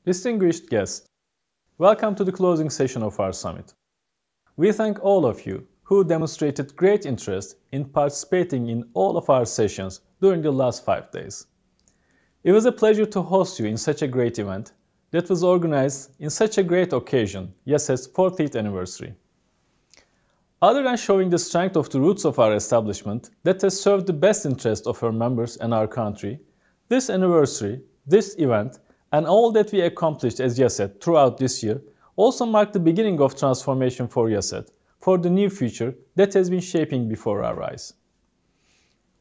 Distinguished guests, welcome to the closing session of our summit. We thank all of you who demonstrated great interest in participating in all of our sessions during the last 5 days. It was a pleasure to host you in such a great event that was organized in such a great occasion, YASED's 40th anniversary. Other than showing the strength of the roots of our establishment that has served the best interest of our members and our country, this anniversary, this event, and all that we accomplished as YASED throughout this year also marked the beginning of transformation for YASED, for the new future that has been shaping before our eyes.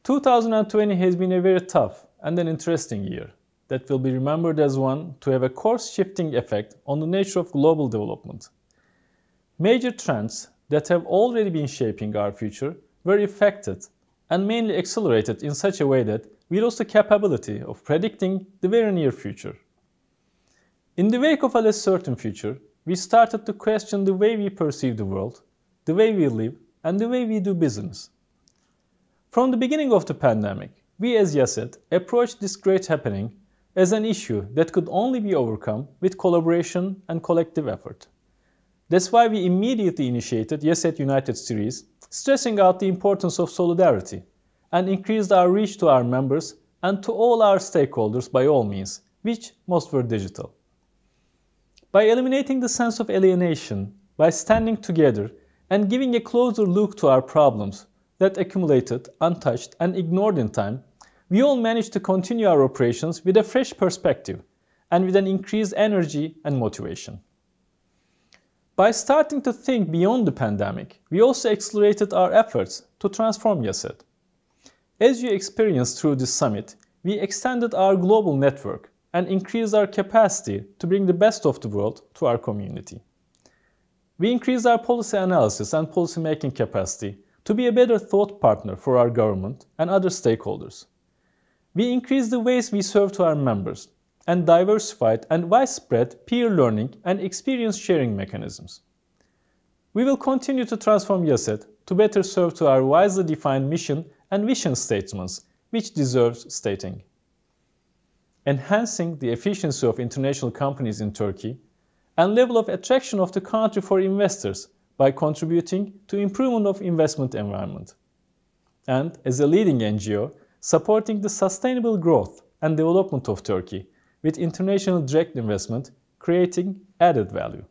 2020 has been a very tough and an interesting year that will be remembered as one to have a course-shifting effect on the nature of global development. Major trends that have already been shaping our future were affected and mainly accelerated in such a way that we lost the capability of predicting the very near future. In the wake of a less certain future, we started to question the way we perceive the world, the way we live, and the way we do business. From the beginning of the pandemic, we as YASED approached this great happening as an issue that could only be overcome with collaboration and collective effort. That's why we immediately initiated YASED United series, stressing out the importance of solidarity, and increased our reach to our members and to all our stakeholders by all means, which most were digital. By eliminating the sense of alienation, by standing together and giving a closer look to our problems that accumulated, untouched, and ignored in time, we all managed to continue our operations with a fresh perspective and with an increased energy and motivation. By starting to think beyond the pandemic, we also accelerated our efforts to transform YASED. As you experienced through this summit, we extended our global network and increased our capacity to bring the best of the world to our community. We increased our policy analysis and policy-making capacity to be a better thought partner for our government and other stakeholders. We increased the ways we serve to our members and diversified and widespread peer learning and experience sharing mechanisms. We will continue to transform YASED to better serve to our wisely defined mission and vision statements, which deserves stating. Enhancing the efficiency of international companies in Turkey and level of attraction of the country for investors by contributing to improvement of investment environment. And as a leading NGO, supporting the sustainable growth and development of Turkey with international direct investment, creating added value.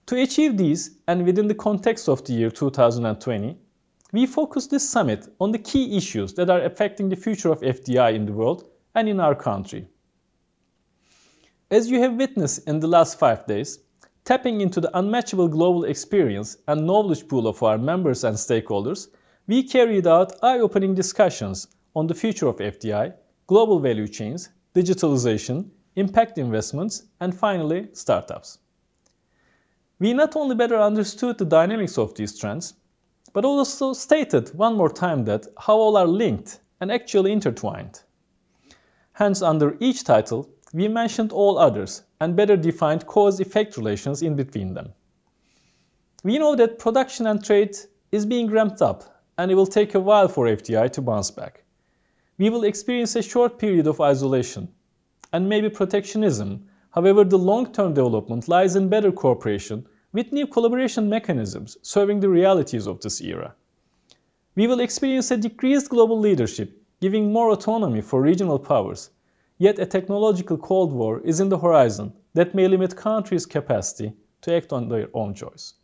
To achieve these, and within the context of the year 2020, we focused this summit on the key issues that are affecting the future of FDI in the world and in our country. As you have witnessed in the last 5 days, tapping into the unmatchable global experience and knowledge pool of our members and stakeholders, we carried out eye-opening discussions on the future of FDI, global value chains, digitalization, impact investments, and finally, startups. We not only better understood the dynamics of these trends, but also stated one more time that how all are linked and actually intertwined. Hence, under each title, we mentioned all others and better defined cause-effect relations in between them. We know that production and trade is being ramped up and it will take a while for FDI to bounce back. We will experience a short period of isolation and maybe protectionism. However, the long-term development lies in better cooperation with new collaboration mechanisms serving the realities of this era. We will experience a decreased global leadership, giving more autonomy for regional powers, yet a technological Cold War is in the horizon that may limit countries' capacity to act on their own choice.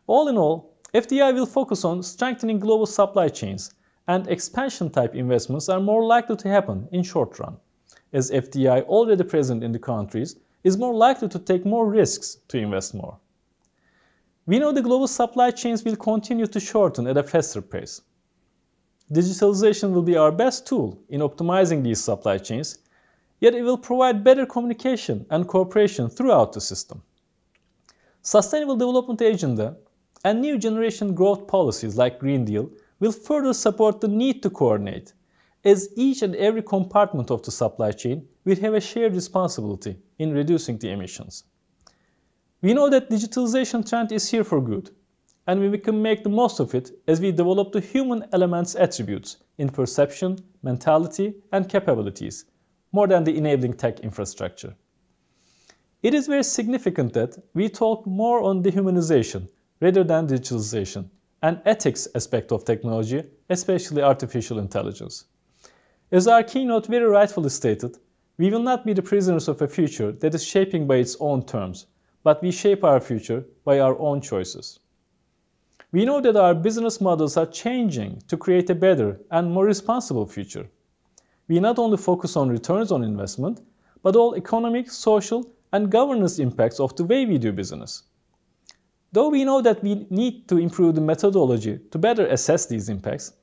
All in all, FDI will focus on strengthening global supply chains, and expansion-type investments are more likely to happen in short run, as FDI already present in the countries is more likely to take more risks to invest more. We know the global supply chains will continue to shorten at a faster pace. Digitalization will be our best tool in optimizing these supply chains, yet it will provide better communication and cooperation throughout the system. Sustainable Development Agenda and new generation growth policies like Green Deal will further support the need to coordinate, as each and every compartment of the supply chain will have a shared responsibility in reducing the emissions. We know that digitalization trend is here for good, and we can make the most of it as we develop the human elements attributes in perception, mentality, and capabilities, more than the enabling tech infrastructure. It is very significant that we talk more on dehumanization rather than digitalization and ethics aspect of technology, especially artificial intelligence. As our keynote very rightfully stated, we will not be the prisoners of a future that is shaping by its own terms, but we shape our future by our own choices. We know that our business models are changing to create a better and more responsible future. We not only focus on returns on investment, but all economic, social, and governance impacts of the way we do business. Though we know that we need to improve the methodology to better assess these impacts,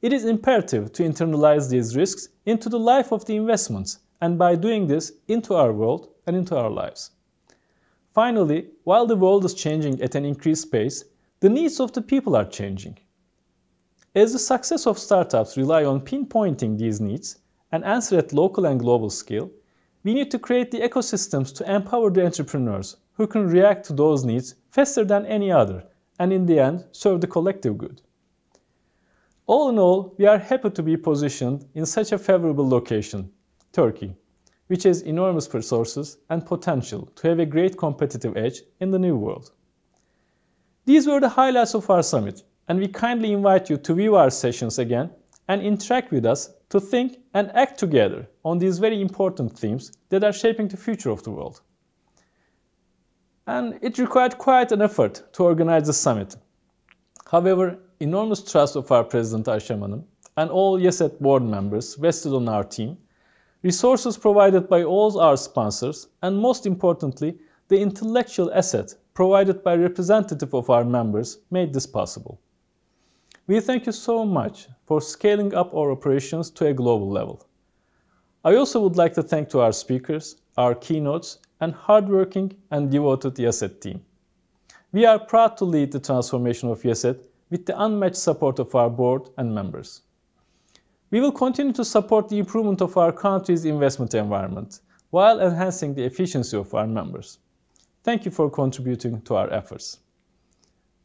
it is imperative to internalize these risks into the life of the investments, and by doing this, into our world and into our lives. Finally, while the world is changing at an increased pace, the needs of the people are changing. As the success of startups rely on pinpointing these needs and answer at local and global scale, we need to create the ecosystems to empower the entrepreneurs who can react to those needs faster than any other and in the end serve the collective good. All in all, we are happy to be positioned in such a favorable location, Turkey, which has enormous resources and potential to have a great competitive edge in the new world. These were the highlights of our summit, and we kindly invite you to view our sessions again and interact with us to think and act together on these very important themes that are shaping the future of the world. And it required quite an effort to organize the summit. However, enormous trust of our President Ayşem Hanım and all YASED board members vested on our team, resources provided by all our sponsors, and most importantly, the intellectual asset provided by representatives of our members made this possible. We thank you so much for scaling up our operations to a global level. I also would like to thank to our speakers, our keynotes, and hardworking and devoted YASED team. We are proud to lead the transformation of YASED with the unmatched support of our board and members. We will continue to support the improvement of our country's investment environment while enhancing the efficiency of our members. Thank you for contributing to our efforts.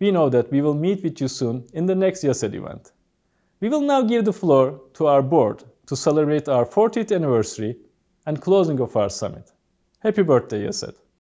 We know that we will meet with you soon in the next YASED event. We will now give the floor to our board to celebrate our 40th anniversary and closing of our summit. Happy birthday, YASED!